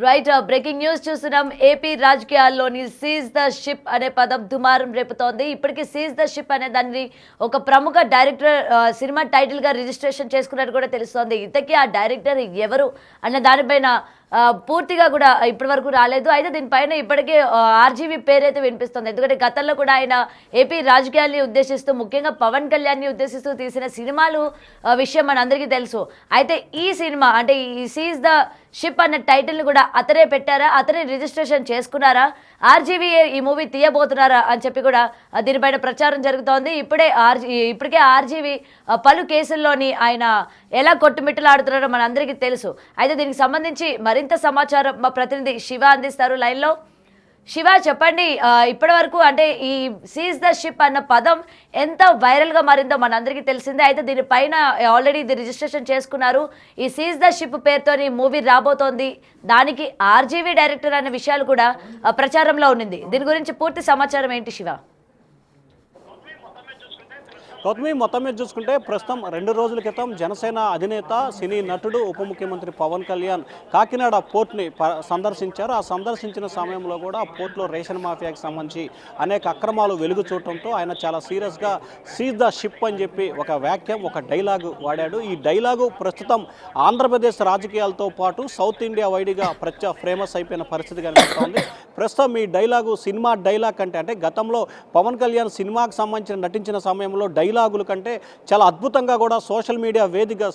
Right breaking news చూస్తున్నాం. AP రాజకీయాల్లోని seize the ship అనే పదం దుమారం రేపుతోంది. ఇప్పటికీ సీజ్ ద షిప్ అనే దాన్ని ఒక ప్రముఖ డైరెక్టర్ సినిమా టైటిల్ గా రిజిస్ట్రేషన్ చేసుకున్నట్టు కూడా తెలుస్తోంది. ఇంతకీ ఆ డైరెక్టర్ ఎవరు అన్న దానిపైన పూర్తిగా కూడా ఇప్పటి వరకు రాలేదు. అయితే దీనిపైన ఇప్పటికే ఆర్జీవీ పేరైతే వినిపిస్తుంది. ఎందుకంటే గతంలో కూడా ఆయన ఏపీ రాజకీయాల్ని ఉద్దేశిస్తూ, ముఖ్యంగా పవన్ కళ్యాణ్ని ఉద్దేశిస్తూ తీసిన సినిమాలు విషయం మనందరికీ తెలుసు. అయితే ఈ సినిమా అంటే ఈ సీజ్ ద షిప్ అన్న టైటిల్ని కూడా అతనే పెట్టారా, అతనే రిజిస్ట్రేషన్ చేసుకున్నారా, ఆర్జీవీ ఈ మూవీ తీయబోతున్నారా అని చెప్పి కూడా దీనిపైన ప్రచారం జరుగుతోంది. ఇప్పటికే ఆర్జీవీ పలు కేసుల్లోని ఆయన ఎలా కొట్టుమిట్టలాడుతున్నారో మనందరికీ తెలుసు. అయితే దీనికి సంబంధించి మరింత సమాచారం మా ప్రతినిధి శివ అందిస్తారు లైన్లో. శివ, చెప్పండి, ఇప్పటి వరకు అంటే ఈ సీజ్ ద షిప్ అన్న పదం ఎంత వైరల్గా మారిందో మనందరికీ తెలిసిందే. అయితే దీనిపైన ఆల్రెడీ ఇది రిజిస్ట్రేషన్ చేసుకున్నారు. ఈ సీజ్ ద షిప్ పేరుతోని మూవీ రాబోతోంది. దానికి ఆర్జీవీ డైరెక్టర్ అనే విషయాలు కూడా ప్రచారంలో ఉన్నింది. దీని గురించి పూర్తి సమాచారం ఏంటి శివ? గౌతమి, మొత్తం మీద చూసుకుంటే ప్రస్తుతం 2 రోజుల క్రితం జనసేన అధినేత, సినీ నటుడు, ఉప ముఖ్యమంత్రి పవన్ కళ్యాణ్ కాకినాడ పోర్ట్ని సందర్శించారు. ఆ సందర్శించిన సమయంలో కూడా ఆ పోర్ట్లో రేషన్ మాఫియాకి సంబంధించి అనేక అక్రమాలు వెలుగు చూడటంతో ఆయన చాలా సీరియస్గా సీజ్ ద షిప్ అని చెప్పి ఒక వాక్యం, ఒక డైలాగు వాడాడు. ఈ డైలాగు ప్రస్తుతం ఆంధ్రప్రదేశ్ రాజకీయాలతో పాటు సౌత్ ఇండియా వైడ్గా ఫేమస్ అయిపోయిన పరిస్థితి కనిపిస్తోంది. ప్రస్తుతం ఈ డైలాగు సినిమా డైలాగ్ కంటే, అంటే గతంలో పవన్ కళ్యాణ్ సినిమాకు సంబంధించిన నటించిన సమయంలో డైలాగుల కంటే చాలా అద్భుతంగా కూడా సోషల్ మీడియా వేదిక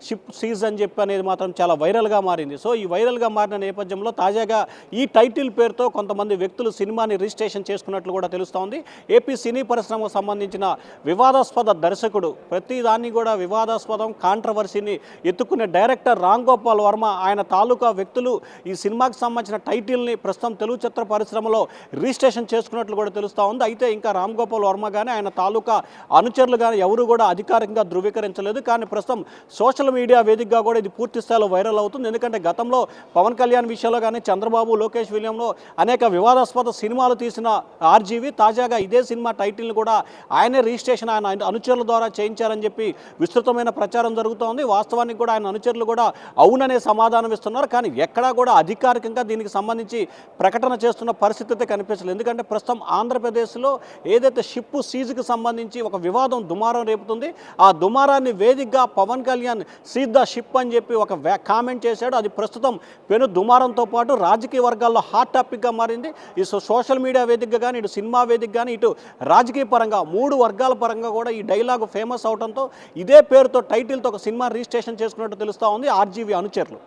షిప్ సీజ్ అని చెప్పి అనేది మాత్రం చాలా వైరల్గా మారింది. సో ఈ వైరల్గా మారిన నేపథ్యంలో తాజాగా ఈ టైటిల్ పేరుతో కొంతమంది వ్యక్తులు సినిమాని రిజిస్ట్రేషన్ చేసుకున్నట్లు కూడా తెలుస్తోంది. ఏపీ సినీ పరిశ్రమకు సంబంధించిన వివాదాస్పద దర్శకుడు, ప్రతిదాన్ని కూడా వివాదాస్పదం, కాంట్రవర్సీని ఎత్తుకునే డైరెక్టర్ రామ్ గోపాల్ వర్మ, ఆయన తాలూకా వ్యక్తులు ఈ సినిమాకి సంబంధించిన టైటిల్ని ప్రస్తుతం తెలుగు చిత్ర పరిశ్రమలో రిజిస్ట్రేషన్ చేసుకున్నట్లు కూడా తెలుస్తూ ఉంది. అయితే ఇంకా రామ్ గోపాల్ వర్మ కానీ ఆయన తాలూకా అనుచరులు కానీ ఎవరు కూడా అధికారికంగా ధృవీకరించలేదు. కానీ ప్రస్తుతం సోషల్ మీడియా వేదికగా కూడా ఇది పూర్తి స్థాయిలో వైరల్ అవుతుంది. ఎందుకంటే గతంలో పవన్ కళ్యాణ్ విషయంలో కానీ, చంద్రబాబు, లోకేష్ విషయంలో అనేక వివాదాస్పద సినిమాలు తీసిన ఆర్జీవీ తాజాగా ఇదే సినిమా టైటిల్ని కూడా ఆయనే రిజిస్ట్రేషన్ ఆయన అనుచరుల ద్వారా చేయించారని చెప్పి విస్తృతమైన ప్రచారం జరుగుతోంది. వాస్తవానికి కూడా ఆయన అనుచరులు కూడా అవుననే సమాధానం ఇస్తున్నారు. కానీ ఎక్కడా కూడా అధికారికంగా దీనికి సంబంధించి ప్రకటన చేస్తున్న పరిస్థితి అయితే కనిపించలేదు. ఎందుకంటే ప్రస్తుతం ఆంధ్రప్రదేశ్లో ఏదైతే షిప్ సీజ్కి సంబంధించి ఒక వివాదం, దుమారం రేపుతుంది. ఆ దుమారాన్ని వేదికగా Pawan Kalyan seize the ship అని చెప్పి ఒక కామెంట్ చేశాడు. అది ప్రస్తుతం పెను దుమారంతో పాటు రాజకీయ వర్గాల్లో హాట్ టాపిక్గా మారింది. ఈ సోషల్ మీడియా వేదికగా కానీ, ఇటు సినిమా వేదిక కానీ, ఇటు రాజకీయ పరంగా 3 వర్గాల పరంగా కూడా ఈ డైలాగు ఫేమస్ అవడంతో ఇదే పేరుతో టైటిల్తో ఒక సినిమా రిజిస్ట్రేషన్ చేసుకున్నట్టు తెలుస్తూ ఉంది ఆర్జీవీ అనుచరులు.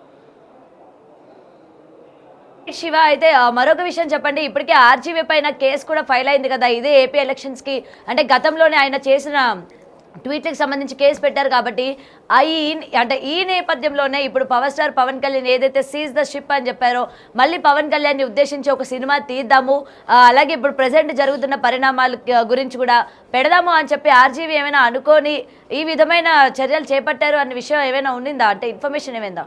శివ, అయితే మరొక విషయం చెప్పండి. ఇప్పటికే ఆర్జీవీ పైన కేసు కూడా ఫైల్ అయింది కదా, ఇదే ఏపీ ఎలక్షన్స్కి, అంటే గతంలోనే ఆయన చేసిన ట్వీట్లకు సంబంధించి కేసు పెట్టారు కాబట్టి అంటే ఈ నేపథ్యంలోనే ఇప్పుడు పవర్ స్టార్ పవన్ కళ్యాణ్ ఏదైతే సీజ్ ద షిప్ అని చెప్పారో, మళ్ళీ పవన్ కళ్యాణ్ని ఉద్దేశించి ఒక సినిమా తీద్దాము, అలాగే ఇప్పుడు ప్రజెంట్ జరుగుతున్న పరిణామాల గురించి కూడా పెడదాము అని చెప్పి ఆర్జీవీ ఏమైనా అనుకొని ఈ విధమైన చర్యలు చేపట్టారు అనే విషయం ఏమైనా ఉండిందా? అంటే ఇన్ఫర్మేషన్ ఏమైందా?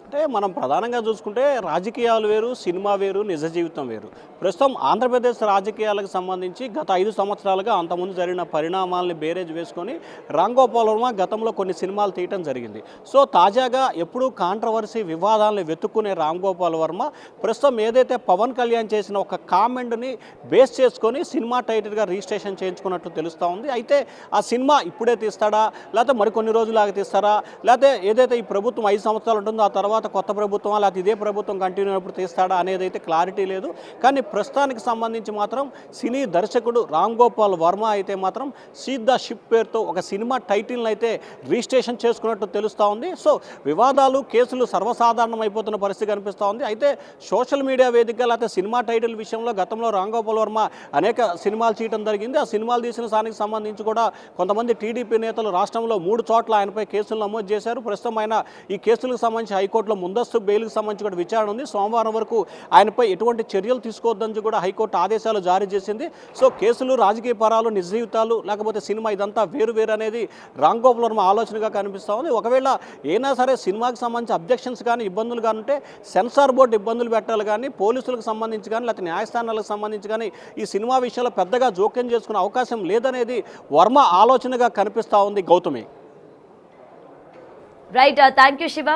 అంటే మనం ప్రధానంగా చూసుకుంటే రాజకీయాలు వేరు, సినిమా వేరు, నిజ జీవితం వేరు. ప్రస్తుతం ఆంధ్రప్రదేశ్ రాజకీయాలకు సంబంధించి గత 5 సంవత్సరాలుగా అంతకుముందు జరిగిన పరిణామాలని బేరేజ్ వేసుకొని రామ్ గోపాల్ వర్మ గతంలో కొన్ని సినిమాలు తీయటం జరిగింది. సో తాజాగా ఎప్పుడూ కాంట్రవర్సీ, వివాదాలను వెతుక్కునే రామ్ గోపాల్ వర్మ ప్రస్తుతం ఏదైతే పవన్ కళ్యాణ్ చేసిన ఒక కామెంట్ని బేస్ చేసుకొని సినిమా టైటిల్గా రిజిస్ట్రేషన్ చేయించుకున్నట్లు తెలుస్తూ ఉంది. అయితే ఆ సినిమా ఇప్పుడే తీస్తాడా, లేకపోతే మరికొన్ని రోజులాగా తీస్తారా, లేకపోతే ఏదైతే ఈ ప్రభుత్వం 5 సంవత్సరాలు ఉంటుందో ఆ తర్వాత కొత్త ప్రభుత్వం, లేకపోతే ఇదే ప్రభుత్వం కంటిన్యూ అయినప్పుడు తీస్తాడా అనేది అయితే క్లారిటీ లేదు. కానీ ప్రస్తుతానికి సంబంధించి మాత్రం సినీ దర్శకుడు రామ్ గోపాల్ వర్మ అయితే మాత్రం సీజ్ ద షిప్ పేరుతో ఒక సినిమా టైటిల్ని అయితే రిజిస్ట్రేషన్ చేసుకున్నట్టు తెలుస్తూ ఉంది. సో వివాదాలు, కేసులు సర్వసాధారణం అయిపోతున్న పరిస్థితి కనిపిస్తూ ఉంది. అయితే సోషల్ మీడియా వేదికగా లేకపోతే సినిమా టైటిల్ విషయంలో గతంలో రామ్ గోపాల్ వర్మ అనేక సినిమాలు చేయడం జరిగింది. ఆ సినిమాలు తీసిన దానికి సంబంధించి కూడా కొంతమంది టీడీపీ నేతలు రాష్ట్రంలో 3 చోట్ల ఆయనపై కేసులు నమోదు చేశారు. ప్రస్తుతం ఆయన ఈ కేసులకు సంబంధించి హైకోర్టులో ముందస్తు బెయిల్కి సంబంధించి కూడా విచారణ ఉంది. సోమవారం వరకు ఆయనపై ఎటువంటి చర్యలు తీసుకోవద్దని కూడా హైకోర్టు ఆదేశాలు జారీ చేసింది. సో కేసులు, రాజకీయ పరాలు, నిజ జీవితాలు, లేకపోతే సినిమా, ఇదంతా వేరు వేరు అనేది రామ్ గోపాల్ వర్మ ఆలోచనగా కనిపిస్తూ ఉంది. ఒకవేళ ఏనా సరే సినిమాకి సంబంధించి అబ్జెక్షన్స్ కానీ, ఇబ్బందులు కానీ ఉంటే సెన్సార్ బోర్డు ఇబ్బందులు పెట్టాలి కానీ, పోలీసులకు సంబంధించి కానీ, లేకపోతే న్యాయస్థానాలకు సంబంధించి కానీ ఈ సినిమా విషయంలో పెద్దగా జోక్యం చేసుకునే అవకాశం లేదనేది వర్మ ఆలోచనగా కనిపిస్తూ ఉంది. Gautami. Right, thank you Shiva.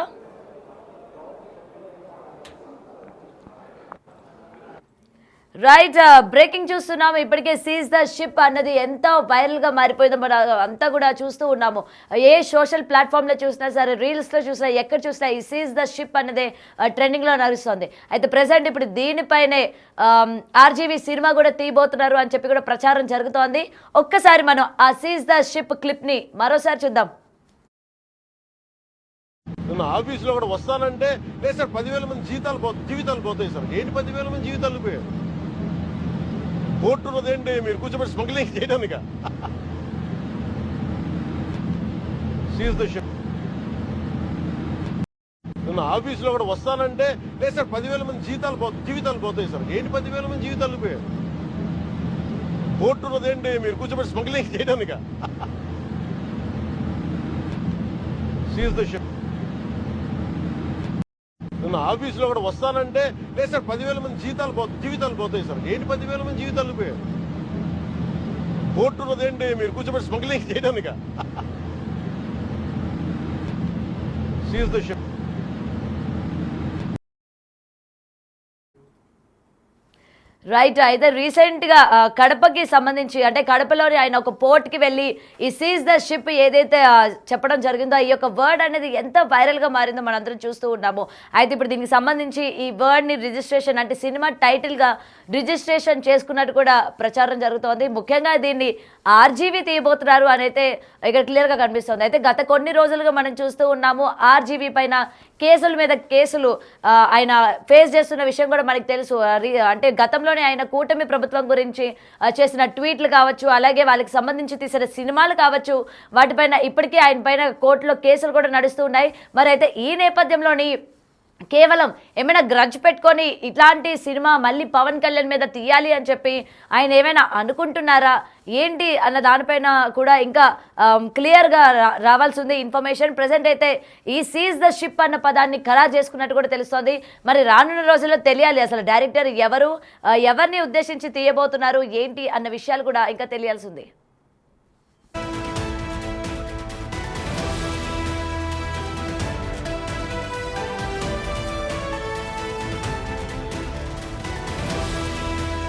Right breaking చూస్తున్నాము. ఇప్పటికే సీజ్ ద షిప్ అన్నది ఎంత వైరల్ గా మారిపోయిందో మనం అంతా కూడా చూస్తూ ఉన్నాము. ఏ సోషల్ ప్లాట్ఫామ్ లో చూసినా సరే, రీల్స్ లో చూసినా, ఎక్కడ చూసినా ఈ సీజ్ ద షిప్ అనేది ట్రెండింగ్ లో నడుస్తుంది. అయితే ప్రెసెంట్ ఇప్పుడు దీనిపైనే ఆర్జీవీ సినిమా కూడా తీయబోతున్నారు అని చెప్పి కూడా ప్రచారం జరుగుతోంది. ఒక్కసారి మనం ఆ సీజ్ ద షిప్ క్లిప్ ని మరోసారి చూద్దాం. నిన్న ఆఫీసులో కూడా వస్తానంటే లేదు సార్ 10,000 మంది జీవితాలు పోతాయి సార్. ఏంటి 10,000 మంది జీవితాలు పోయాయి? కోర్టు ఉన్నదేంటి మీరు కూర్చోబెట్టి స్మగ్లింగ్ చేయడానిక? Seize the ship. నిన్న ఆఫీసులో కూడా వస్తానంటే లేదు సార్ 10,000 మంది జీవితాలు పోతాయి సార్. ఏంటి 10,000 మంది జీవితాలు పోయాయి? కోర్టు ఉన్నదేంటి మీరు కూర్చోబెట్టి స్మగ్లింగ్ చేయడానిక? Seize the ship. నిన్న ఆఫీసులో కూడా వస్తానంటే లేదు సార్ 10,000 మంది జీవితాలు పోతాయి సార్. ఏంటి 10,000 మంది జీవితాలు పోయాయి? కోర్టు ఉన్నదేంటి మీరు కూర్చోబెట్టి స్మగ్లింగ్ చేయడానిక? Seize the ship. రైట్. అయితే రీసెంట్గా కడపకి సంబంధించి, అంటే కడపలోని ఆయన ఒక పోర్ట్కి వెళ్ళి ఈ సీజ్ ద షిప్ ఏదైతే చెప్పడం జరిగిందో, ఈ యొక్క వర్డ్ అనేది ఎంత వైరల్గా మారిందో మనందరం చూస్తూ ఉన్నాము. అయితే ఇప్పుడు దీనికి సంబంధించి ఈ వర్డ్ని రిజిస్ట్రేషన్, అంటే సినిమా టైటిల్గా రిజిస్ట్రేషన్ చేసుకున్నట్టు కూడా ప్రచారం జరుగుతోంది. ముఖ్యంగా దీన్ని ఆర్జీవీ తీయబోతున్నారు అని అయితే ఇక్కడ క్లియర్గా కనిపిస్తుంది. అయితే గత కొన్ని రోజులుగా మనం చూస్తూ ఉన్నాము ఆర్జీవీ పైన కేసుల మీద కేసులు ఆయన ఫేస్ చేస్తున్న విషయం కూడా మనకు తెలుసు. అంటే గతంలోనే ఆయన కూటమి ప్రభుత్వం గురించి చేసిన ట్వీట్లు కావచ్చు, అలాగే వాళ్ళకి సంబంధించి తీసిన సినిమాలు కావచ్చు, వాటిపైన ఇప్పటికీ ఆయన పైన కోర్టులో కేసులు కూడా నడుస్తూ ఉన్నాయి. మరి అయితే ఈ నేపథ్యంలోని కేవలం ఏమైనా గ్రడ్జ్ పెట్టుకొని ఇట్లాంటి సినిమా మళ్ళీ పవన్ కళ్యాణ్ మీద తీయాలి అని చెప్పి ఆయన ఏమైనా అనుకుంటున్నారా ఏంటి అన్న దానిపైన కూడా ఇంకా క్లియర్గా రావాల్సి ఉంది ఇన్ఫర్మేషన్. ప్రజెంట్ అయితే ఈ సీజ్ ద షిప్ అన్న పదాన్ని ఖరారు చేసుకున్నట్టు కూడా తెలుస్తుంది. మరి రానున్న రోజుల్లో తెలియాలి అసలు డైరెక్టర్ ఎవరిని ఉద్దేశించి తీయబోతున్నారు ఏంటి అన్న విషయాలు కూడా ఇంకా తెలియాల్సి ఉంది.